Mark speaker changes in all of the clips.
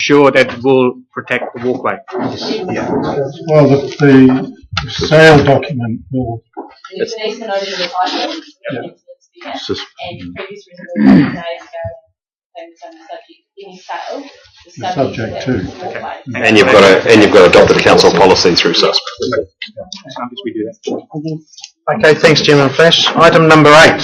Speaker 1: sure that it will protect the walkway.
Speaker 2: Yeah. Well, the sale document will.
Speaker 3: It's an easement over the title.
Speaker 2: Yeah.
Speaker 3: And previous resolution days ago, things on the subject any sale.
Speaker 2: Subject to.
Speaker 1: Okay.
Speaker 4: And you've got adopted council policy through SUS.
Speaker 1: As long as we do that.
Speaker 5: Okay, thanks, Chairman Flash. Item number 8.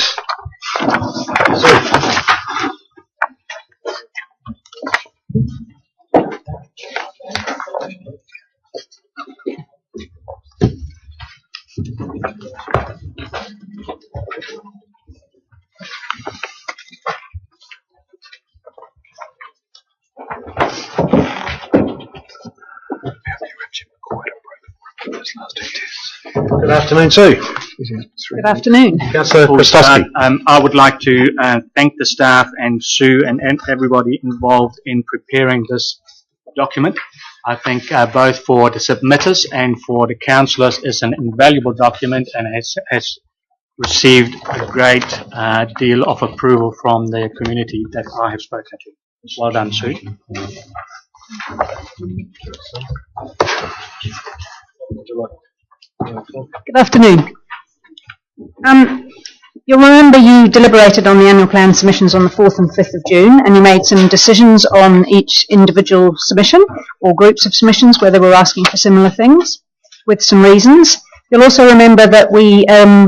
Speaker 5: Good afternoon, Sue.
Speaker 6: Good afternoon.
Speaker 5: Councillor Kostowski.
Speaker 1: I would like to thank the staff and Sue and everybody involved in preparing this document. I think both for the submitters and for the councillors is an invaluable document and has received a great deal of approval from the community that I have spoken to. Well done, Sue.
Speaker 6: Good afternoon. You'll remember you deliberated on the annual plan submissions on the 4th and 5th of June, and you made some decisions on each individual submission or groups of submissions where they were asking for similar things with some reasons. You'll also remember that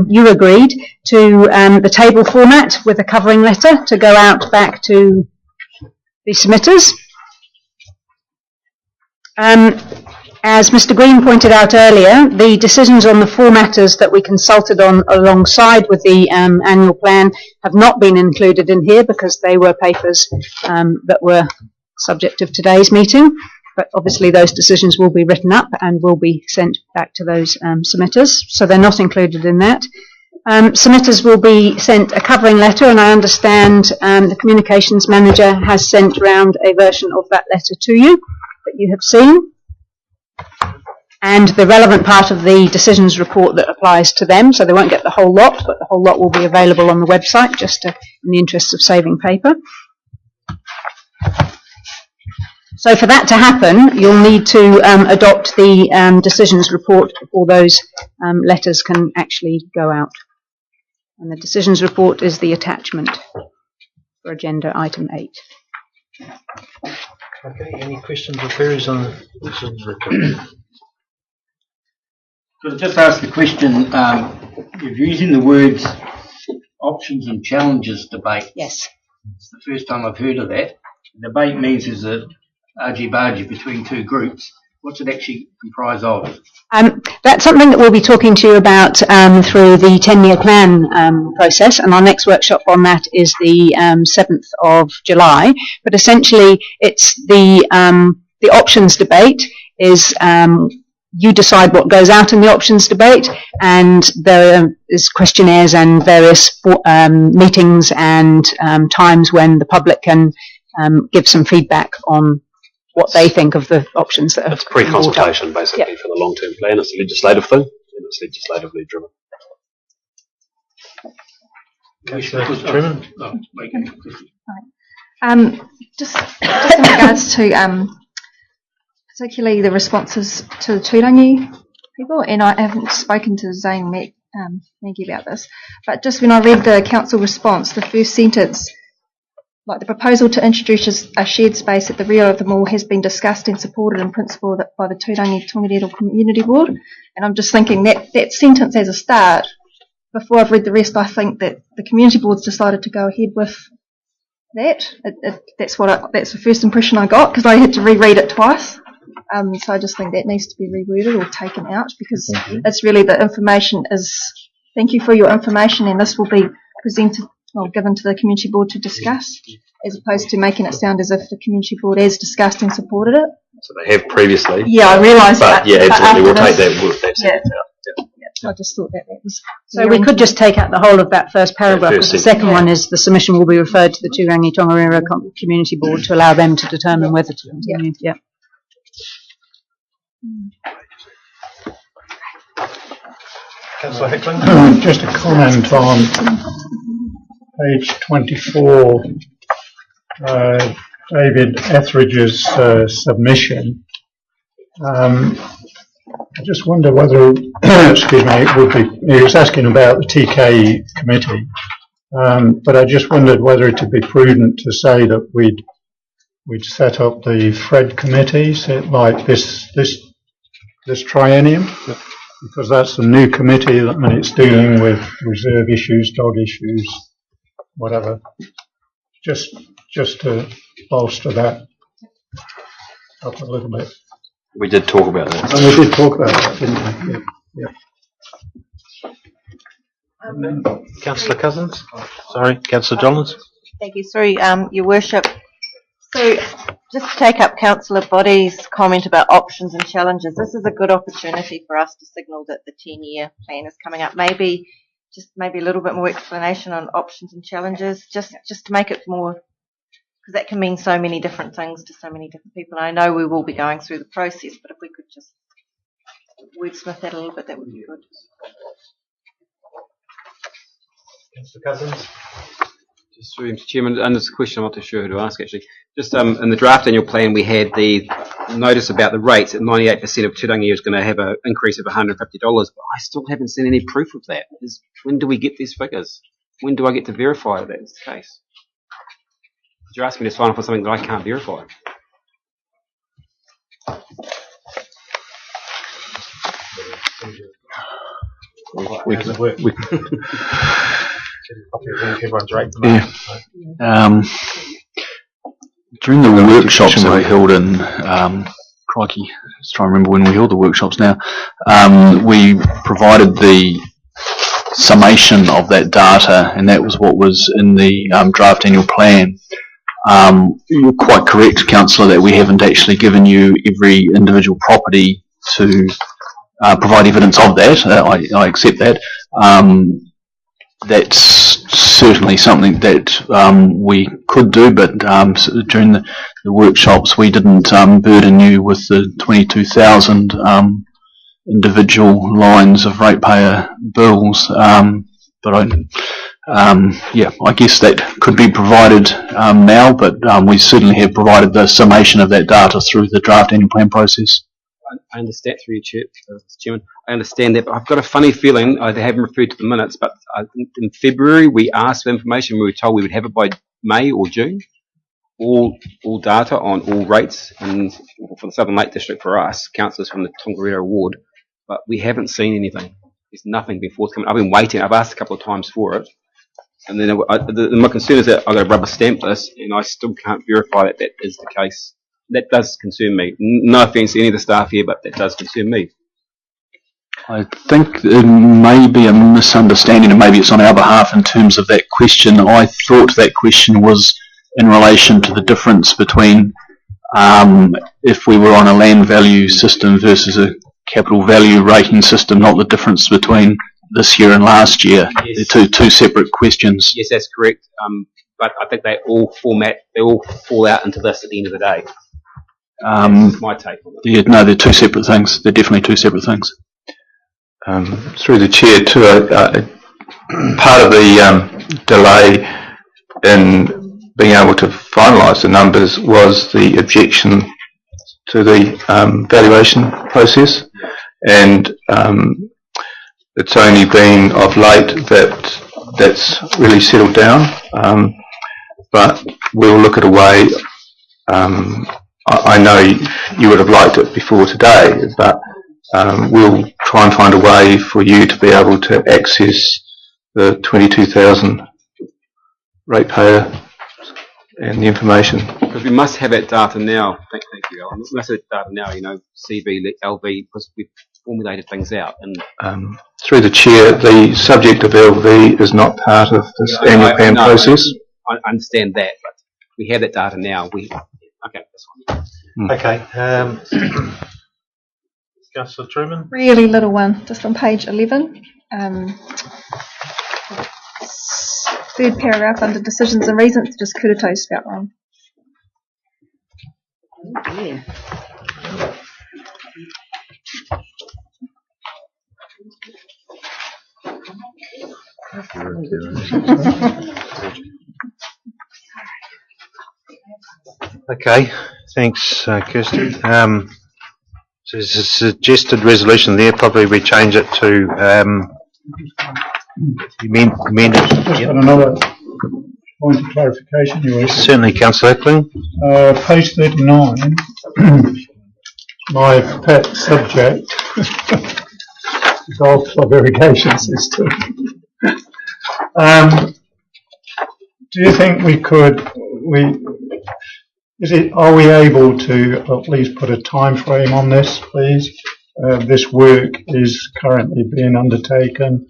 Speaker 6: you agreed to the table format with a covering letter to go out back to the submitters. As Mr. Green pointed out earlier, the decisions on the 4 matters that we consulted on alongside with the annual plan have not been included in here because they were papers that were subject of today's meeting. But obviously those decisions will be written up and will be sent back to those submitters, so they're not included in that. Submitters will be sent a covering letter, and I understand the communications manager has sent round a version of that letter to you that you have seen. And the relevant part of the decisions report that applies to them, so they won't get the whole lot, but the whole lot will be available on the website, just in the interest of saving paper. So for that to happen, you'll need to adopt the decisions report before those letters can actually go out. And the decisions report is the attachment for agenda item 8.
Speaker 5: Okay, any questions or queries on the decisions report?
Speaker 7: Could I just ask the question, you're using the words options and challenges debate.
Speaker 6: Yes.
Speaker 7: It's the first time I've heard of that. Debate means there's a argy-bargy between 2 groups. What's it actually comprise of?
Speaker 6: That's something that we'll be talking to you about through the 10-year plan process, and our next workshop on that is the 7th of July. But essentially, it's the options debate is you decide what goes out in the options debate, and there is questionnaires and various meetings and times when the public can give some feedback on what they think of the options that are.
Speaker 4: It's pre-consultation, basically, for the long-term plan. It's a legislative thing, and it's legislatively driven.
Speaker 8: Just in regards to particularly the responses to the Turangi people, and I haven't spoken to Zane Maggie about this, but just when I read the council response, the first sentence, like the proposal to introduce a shared space at the rear of the mall has been discussed and supported in principle by the Turangi-Tongariro Community Board, and I'm just thinking that sentence as a start, before I've read the rest, I think that the Community Board's decided to go ahead with that. That's the first impression I got, because I had to reread it twice. So I just think that needs to be reworded or taken out, because it's really the information is, thank you for your information, and this will be presented, given to the Community Board to discuss, as opposed to making it sound as if the Community Board has discussed and supported it.
Speaker 4: So they have previously.
Speaker 8: Yeah, I realise that.
Speaker 4: But yeah, absolutely, we'll take that sentence out.
Speaker 8: Yeah, I just thought that was...
Speaker 6: So we could just take out the whole of that first paragraph, because the second one is the submission will be referred to the Turangi-Tongariro Community Board to allow them to determine whether to continue. Yeah.
Speaker 5: Councillor Hickman?
Speaker 2: Just a comment on page 24. David Etheridge's submission. I just wonder whether, excuse me, it would be, he was asking about the TK committee, but I just wondered whether it would be prudent to say that we'd set up the FRED committee, like this triennium, because that's the new committee and it's dealing with reserve issues, dog issues, whatever. Just to bolster that up a little bit.
Speaker 4: We did talk about that.
Speaker 2: And we did talk about that, didn't we? Yeah.
Speaker 5: Councillor Cousins? Sorry, Councillor Jollins?
Speaker 9: Thank you. Sorry, Your Worship. So, just to take up Councillor Boddy's comment about options and challenges, this is a good opportunity for us to signal that the 10-year plan is coming up. Maybe a little bit more explanation on options and challenges, just to make it more, because that can mean so many different things to so many different people. And I know we will be going through the process, but if we could just wordsmith that a little bit, that would be good.
Speaker 5: Councillor Cousins?
Speaker 4: Just through Mr. Chairman, and this question I'm not too sure who to ask actually. Just in the draft annual plan, we had the notice about the rates. At 98% of Turangi is going to have an increase of $150, but I still haven't seen any proof of that. When do we get these figures? When do I get to verify that that's the case? You're asking me to sign off on something that I can't verify.
Speaker 10: During the workshops that we held in, crikey, let's try and remember when we held the workshops now, we provided the summation of that data, and that was what was in the draft annual plan. You're quite correct, Councillor, that we haven't actually given you every individual property to provide evidence of that. I accept that. That's certainly something that we could do, but during the workshops we didn't burden you with the 22,000 individual lines of ratepayer bills. But I guess that could be provided now, but we certainly have provided the summation of that data through the draft annual plan process.
Speaker 4: I understand through you, Chairman. I understand that, but I've got a funny feeling, they haven't referred to the minutes, but in February we asked for information. We were told we would have it by May or June. All data on all rates, and for the Southern Lake District for us, councillors from the Tongariro ward, but we haven't seen anything. There's nothing been forthcoming. I've been waiting. I've asked a couple of times for it, and then my concern is that I've got to rubber stamp this, and I still can't verify that that is the case. That does concern me. No offence to any of the staff here, but that does concern me.
Speaker 10: I think it may be a misunderstanding, and maybe it's on our behalf in terms of that question. I thought that question was in relation to the difference between if we were on a land value system versus a capital value rating system, not the difference between this year and last year.
Speaker 4: Yes.
Speaker 10: They're two separate questions.
Speaker 4: Yes, that's correct. But I think they all fall out into this at the end of the day. That's my take on it.
Speaker 10: Yeah, no, they're two separate things. They're definitely two separate things.
Speaker 11: Through the chair too, part of the delay in being able to finalise the numbers was the objection to the valuation process, and it's only been of late that that's really settled down. But we'll look at a way. I know you would have liked it before today, but we'll try and find a way for you to be able to access the 22,000 ratepayer and the information.
Speaker 4: Because we must have that data now. Thank you, Alan. We must have that data now, CV, LV, because we've formulated things out. And
Speaker 11: through the chair, the subject of LV is not part of this annual plan process.
Speaker 4: I understand that, but we have that data now. Okay, that's fine.
Speaker 5: Okay. Councillor Truman?
Speaker 8: Really little one, just on page 11. Third paragraph under decisions and reasons, just Kurito spelt wrong.
Speaker 6: Yeah.
Speaker 5: Okay, thanks, Kirsty. So there's a suggested resolution there. Probably we change it to amend it.
Speaker 2: Just got another point of clarification, Your Worship.
Speaker 5: Certainly, Councillor Ackling.
Speaker 2: Page 39, my pet subject, the golf club irrigation system. Do you think we could, are we able to at least put a time frame on this, please? This work is currently being undertaken.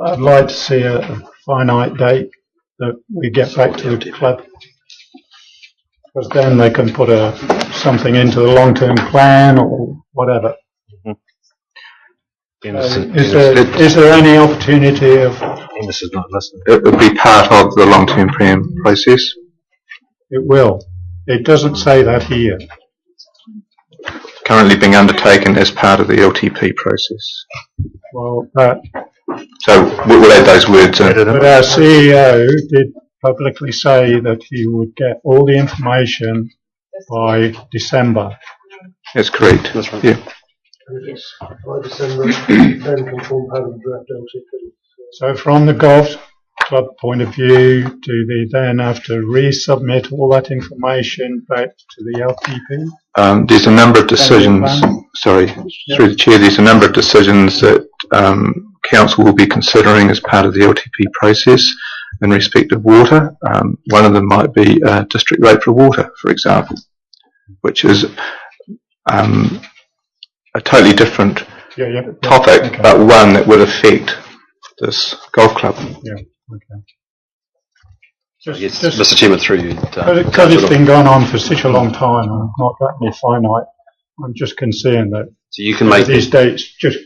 Speaker 2: I'd like to see a finite date that we get back to the club, because then they can put something into the long-term plan or whatever. Is there any opportunity of...
Speaker 11: This is not listening. It would be part of the long-term plan process.
Speaker 2: It will. It doesn't say that here.
Speaker 11: Currently being undertaken as part of the LTP process.
Speaker 2: Well,
Speaker 11: so we'll add those words in.
Speaker 2: But our CEO did publicly say that he would get all the information by December.
Speaker 11: That's correct.
Speaker 12: That's right.
Speaker 11: Yeah.
Speaker 12: By December, then can form part of the draft LTP.
Speaker 2: So from the golf club point of view, do they then have to resubmit all that information back to the LTP?
Speaker 11: There's a number of decisions, through the Chair, there's a number of decisions that Council will be considering as part of the LTP process in respect of water. One of them might be district rate for water, for example, which is a totally different topic,
Speaker 2: okay,
Speaker 11: but one that would affect this golf club.
Speaker 2: Yeah, okay.
Speaker 12: Yes, Mr. Chairman, through you.
Speaker 2: Because it's been going on for such a long time and not that many finite, I'm just concerned that
Speaker 12: so you can make
Speaker 2: these dates just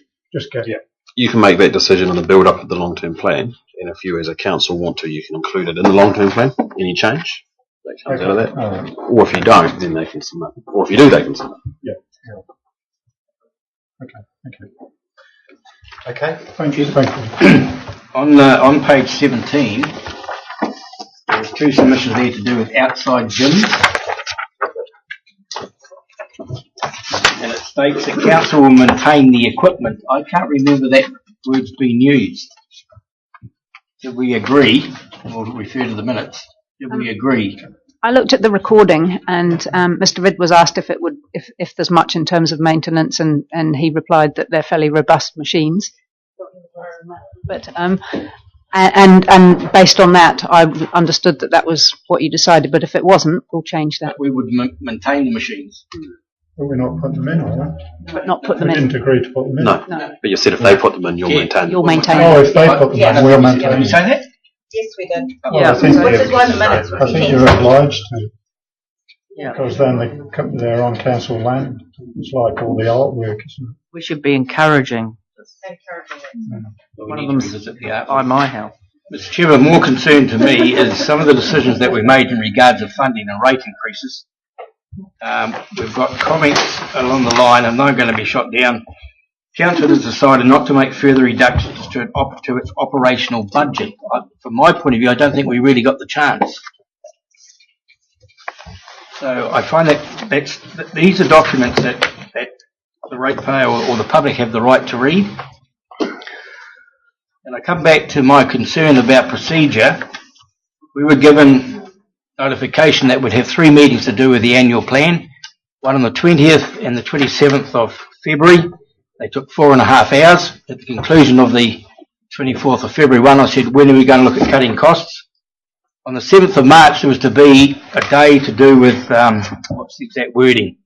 Speaker 2: get...
Speaker 12: Yeah. You can make that decision on the build-up of the long-term plan, and if you as a council want to, you can include it in the long-term plan, any change that comes out of that.
Speaker 2: Right.
Speaker 12: Or if you don't, then they can submit. Or if you do, they can submit.
Speaker 2: Yeah. Okay, thank you.
Speaker 5: Okay.
Speaker 2: Thank you.
Speaker 7: On page 17, there's two submissions there to do with outside gyms. And it states that council will maintain the equipment. I can't remember that word's been used. Did we agree? We'll refer to the minutes. Did we agree?
Speaker 6: I looked at the recording, and Mr. Ridd was asked if there's much in terms of maintenance, and he replied that they're fairly robust machines. But and based on that, I understood that was what you decided. But if it wasn't, we'll change that.
Speaker 7: We would maintain the machines.
Speaker 2: But we're not putting them in, are we?
Speaker 6: But not put them
Speaker 2: We
Speaker 6: in.
Speaker 2: didn't agree to put them in.
Speaker 12: No. But you said if they put them in, you'll maintain them.
Speaker 6: You'll maintain
Speaker 2: Oh,
Speaker 6: them.
Speaker 2: if they put them in, we'll maintain
Speaker 7: Did you
Speaker 2: them.
Speaker 7: say that?
Speaker 9: Yes, we did.
Speaker 2: Well, I think
Speaker 9: Which is why the minutes were
Speaker 2: I think you're obliged to. Because then they're on council land. It's like all the artwork, isn't it?
Speaker 13: We should be encouraging.
Speaker 7: One
Speaker 13: of them's by my house.
Speaker 7: Mr. Chairman, more concern to me is some of the decisions that we made in regards of funding and rate increases. We've got comments along the line, and I'm going to be shot down. Council has decided not to make further reductions to its operational budget. From my point of view, I don't think we really got the chance. So I find that these are documents that the ratepayer or the public have the right to read. And I come back to my concern about procedure. We were given notification that we'd have 3 meetings to do with the annual plan, one on the 20th and the 27th of February. They took 4.5 hours. At the conclusion of the 24th of February one, I said, when are we going to look at cutting costs? On the 7th of March, there was to be a day to do with, what's the exact wording?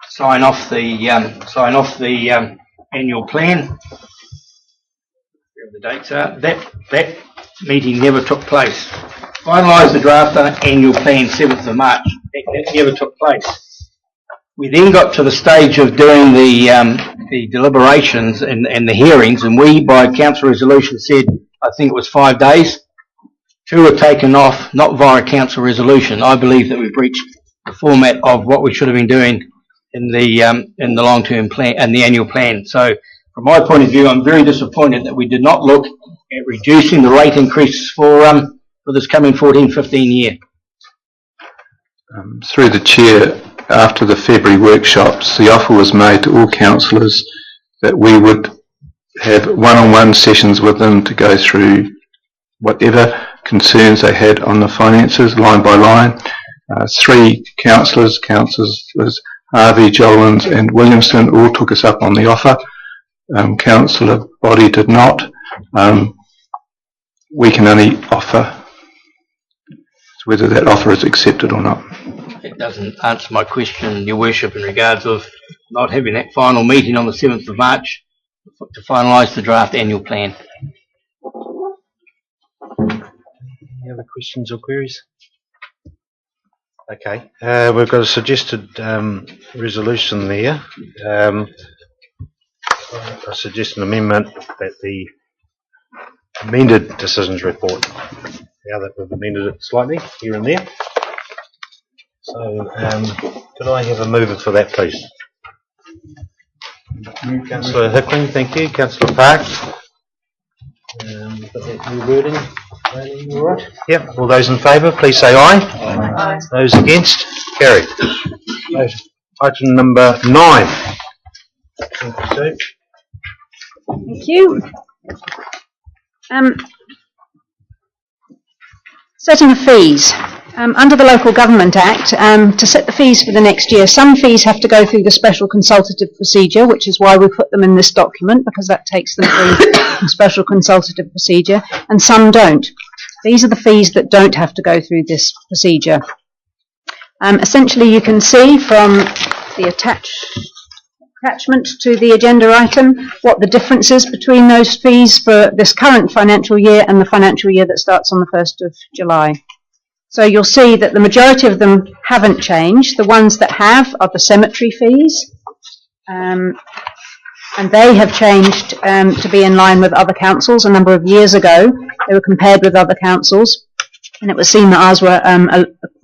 Speaker 7: Sign off the annual plan. Wherever the dates are. That meeting never took place. Finalised the draft annual plan 7th of March. That never took place. We then got to the stage of doing the deliberations and the hearings, and we, by council resolution, said, I think it was 5 days. 2 were taken off, not via council resolution. I believe that we breached the format of what we should have been doing in the long-term plan and the annual plan. So, from my point of view, I'm very disappointed that we did not look at reducing the rate increases for this coming 14-15 year.
Speaker 11: Through the chair, after the February workshops, the offer was made to all councillors that we would have one-on-one sessions with them to go through whatever concerns they had on the finances, line by line. 3 councillors, Councillors Harvey, Jolins and Williamson, all took us up on the offer. Councillor Body did not. We can only offer whether that offer is accepted or not.
Speaker 7: It doesn't answer my question, Your Worship, in regards of not having that final meeting on the 7th of March to finalise the draft annual plan.
Speaker 5: Any other questions or queries? Okay, we've got a suggested resolution there. I suggest an amendment that the amended decisions report, now that we've amended it slightly here and there. So, could I have a mover for that, please? Councillor Hickling, thank you. Councillor Park. Got that new wording? All right. Yep. All those in favour, please say aye. Aye. Those against, carried. Item number 9. Thank you, Sue.
Speaker 6: Thank you. Setting of fees. Under the Local Government Act, to set the fees for the next year, some fees have to go through the special consultative procedure, which is why we put them in this document, because that takes them through the special consultative procedure, and some don't. These are the fees that don't have to go through this procedure. Essentially, you can see from the attachment to the agenda item what the difference is between those fees for this current financial year and the financial year that starts on the 1st of July. So you'll see that the majority of them haven't changed. The ones that have are the cemetery fees, and they have changed to be in line with other councils. A number of years ago, they were compared with other councils, and it was seen that ours were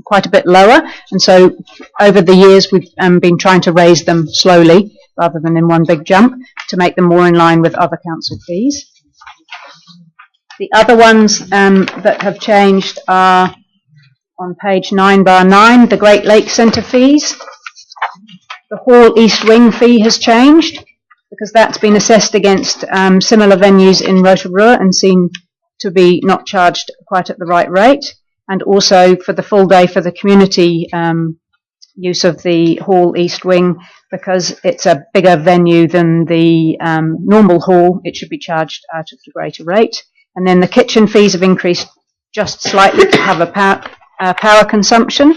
Speaker 6: quite a bit lower. And so over the years, we've been trying to raise them slowly, rather than in one big jump, to make them more in line with other council fees. The other ones that have changed are on page 9 bar 9, the Great Lakes Centre fees. The Hall East Wing fee has changed because that's been assessed against similar venues in Rotorua and seen to be not charged quite at the right rate. And also for the full day for the community use of the Hall East Wing, because it's a bigger venue than the normal hall, it should be charged out at a greater rate. And then the kitchen fees have increased just slightly to cover power consumption.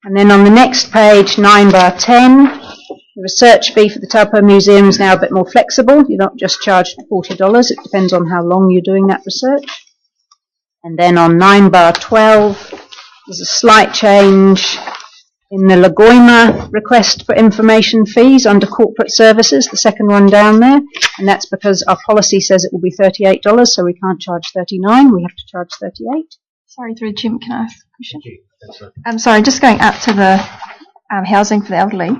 Speaker 6: And then on the next page, 9 bar 10, the research fee for the Taupo Museum is now a bit more flexible. You're not just charged $40, it depends on how long you're doing that research. And then on 9 bar 12, there's a slight change in the Lagoima request for information fees under corporate services, the second one down there, and that's because our policy says it will be $38, so we can't charge $39, we have to charge $38.
Speaker 8: Sorry, through the Chairman, can I ask a question? I'm sorry, just going up to the housing for the elderly.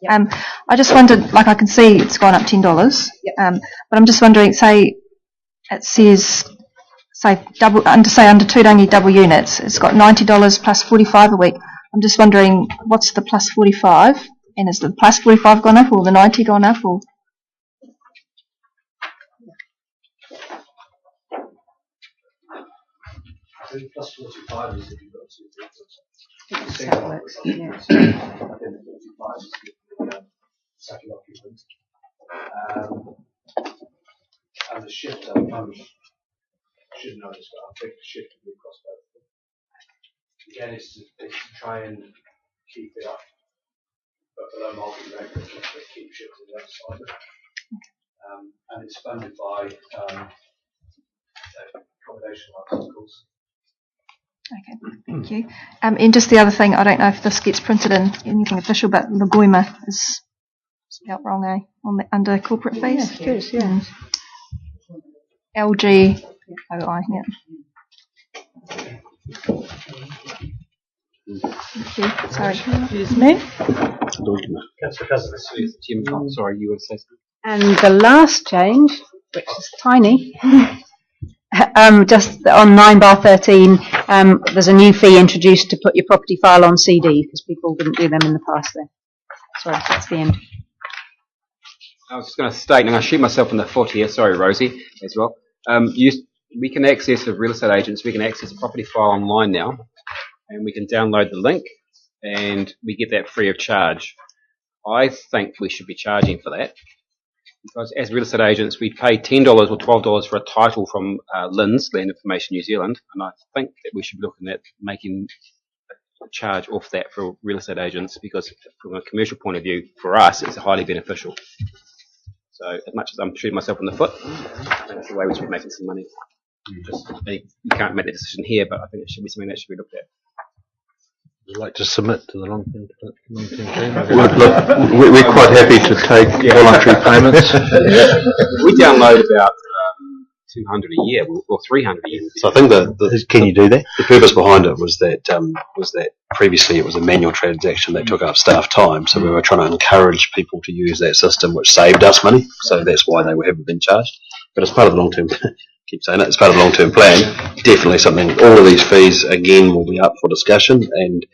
Speaker 8: Yep. I just wondered, like I can see it's gone up $10, yep. But I'm just wondering, say it says, say under Turangi double units, it's got $90 plus $45 a week. I'm just wondering, what's the plus 45? And is the plus 45 gone up or the 90 gone up? Or
Speaker 14: plus 45 is if you've got 2 vehicles.
Speaker 6: That's how it works. Yeah.
Speaker 14: I think the 45 is the second occupant. And the shift, I should know this, but I think the shift will be across both of them. Again, it's to try and keep it up, but below market rate, but keep shifting the other side of it. And it's funded by accommodation articles.
Speaker 8: okay, thank you. And just the other thing, I don't know if this gets printed in anything official, but Lagoima is spelled wrong, on the under corporate fees.
Speaker 6: Yeah, it is, yeah.
Speaker 8: LGOI, yeah. Thank you. Sorry.
Speaker 6: Excuse me.
Speaker 4: Sorry, you were saying.
Speaker 6: And the last change, which is tiny, Just on 9/13, there's a new fee introduced to put your property file on CD because people didn't do them in the past there. Sorry, that's the end.
Speaker 4: I was just going to state, and I shoot myself in the foot here, sorry Rosie, as well. We can access, as real estate agents, we can access a property file online now, and we can download the link, and we get that free of charge. I think we should be charging for that, because as real estate agents, we pay $10 or $12 for a title from LINZ, Land Information New Zealand, and I think that we should be looking at making a charge off that for real estate agents, because from a commercial point of view, for us, it's highly beneficial. So as much as I'm shooting myself in the foot, I think that's the way we should be making some money. You can't make that decision here, but I think it should be something that should be looked at.
Speaker 5: Would you like to submit to the long-term plan? We're quite happy to take voluntary payments.
Speaker 4: We download about 200 a year, or 300 a year.
Speaker 12: So I think
Speaker 5: can you do that?
Speaker 12: The purpose behind it was that previously it was a manual transaction that took up staff time, so we were trying to encourage people to use that system, which saved us money. So that's why they haven't been charged. But as part of the long-term, keep saying it, as part of the long-term plan, definitely something. All of these fees again will be up for discussion, and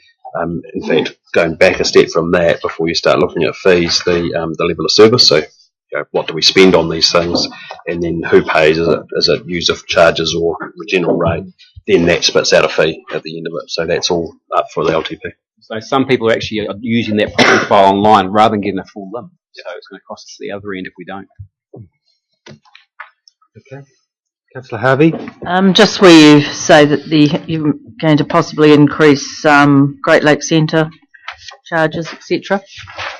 Speaker 12: in fact, going back a step from that, before you start looking at fees, the level of service. So, what do we spend on these things, and then who pays? Is it user charges or the general rate? Then that spits out a fee at the end of it. So that's all up for the LTP.
Speaker 4: So some people are actually using that property file online rather than getting a full limb. So it's going to cost us the other end if we don't.
Speaker 5: Okay. Councillor Harvey?
Speaker 13: Just where you say that you're going to possibly increase Great Lakes Centre charges, etc.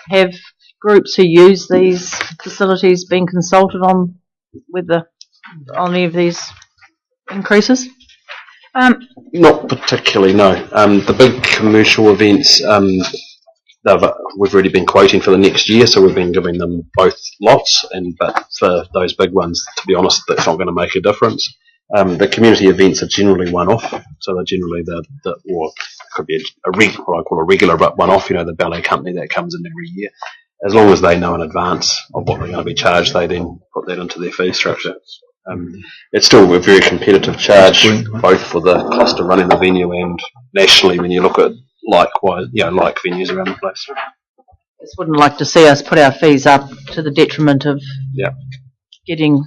Speaker 13: Have groups who use these facilities been consulted on any of these increases?
Speaker 12: Not particularly, no. The big commercial events, we've already been quoting for the next year, so we've been giving them both lots. But for those big ones, to be honest, that's not going to make a difference. The community events are generally one-off, so they're generally or it could be what I call a regular one-off. The ballet company that comes in every year. As long as they know in advance of what they're going to be charged, they then put that into their fee structure. It's still a very competitive charge, both for the cost of running the venue and nationally when you look at like venues around the place.
Speaker 13: Just wouldn't like to see us put our fees up to the detriment of getting,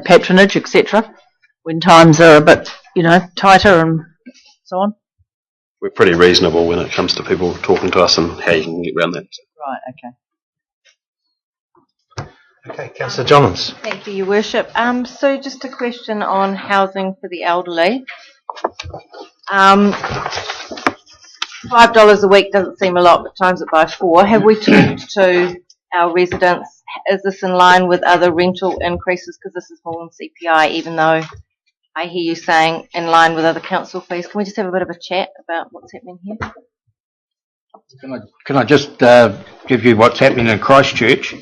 Speaker 13: patronage, etc. When times are a bit, tighter and so on.
Speaker 12: We're pretty reasonable when it comes to people talking to us and how you can get around that.
Speaker 13: Right. Okay.
Speaker 5: Okay, Councillor Johns.
Speaker 9: Thank you, Your Worship. So just a question on housing for the elderly. $5 a week doesn't seem a lot, but times it by 4. Have we talked to our residents? Is this in line with other rental increases? Because this is more than CPI, even though I hear you saying in line with other council fees. Can we just have a bit of a chat about what's happening here?
Speaker 7: Can I just give you what's happening in Christchurch?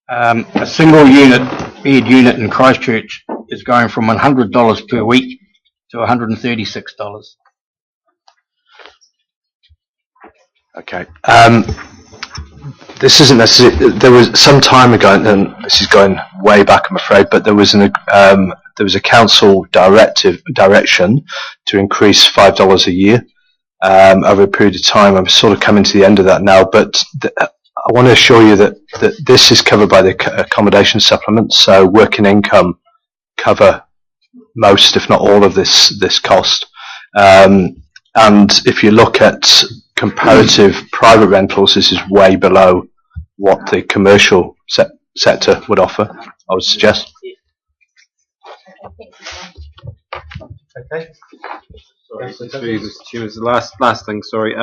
Speaker 7: A single bed unit in Christchurch is going from $100 per week to $136.
Speaker 15: Okay. This isn't necessarily. There was some time ago, and this is going way back, I'm afraid, but there was a council direction to increase $5 a year over a period of time. I'm sort of coming to the end of that now, but I want to assure you that this is covered by the accommodation supplement, so working income cover most, if not all, of this cost. And if you look at comparative private rentals, this is way below what the commercial sector would offer, I would suggest.
Speaker 5: Okay.
Speaker 4: Sorry, Mr. Chairman, the last thing, sorry.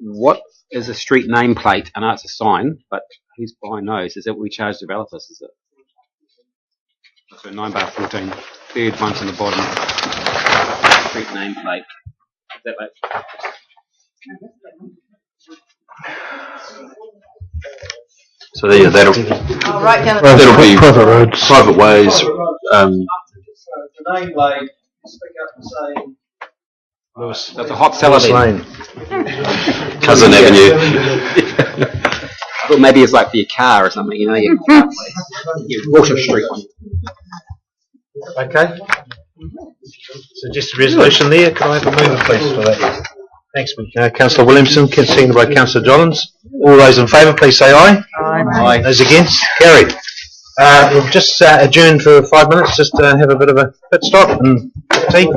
Speaker 4: What is a street nameplate? I know it's a sign, but who's behind those? Is that what we charge developers, is it? So 9/14, third one from the bottom. Street nameplate. Is that like...
Speaker 12: So there, that'll be
Speaker 2: private roads,
Speaker 12: private ways.
Speaker 14: The name plate, stick up and say
Speaker 4: Lewis. That's a hot salad
Speaker 5: Lane.
Speaker 12: Cousin Avenue.
Speaker 4: I thought maybe it's like for your car or something, your Water Street one.
Speaker 5: Okay. Suggested resolution there. Can I have a mover, please, for that? Thanks, Councillor Williamson, seconded by Councillor Jollins. All those in favour, please say aye.
Speaker 13: Aye.
Speaker 5: Those against? Carried. We'll just adjourn for 5 minutes, just have a bit of a pit stop and tea.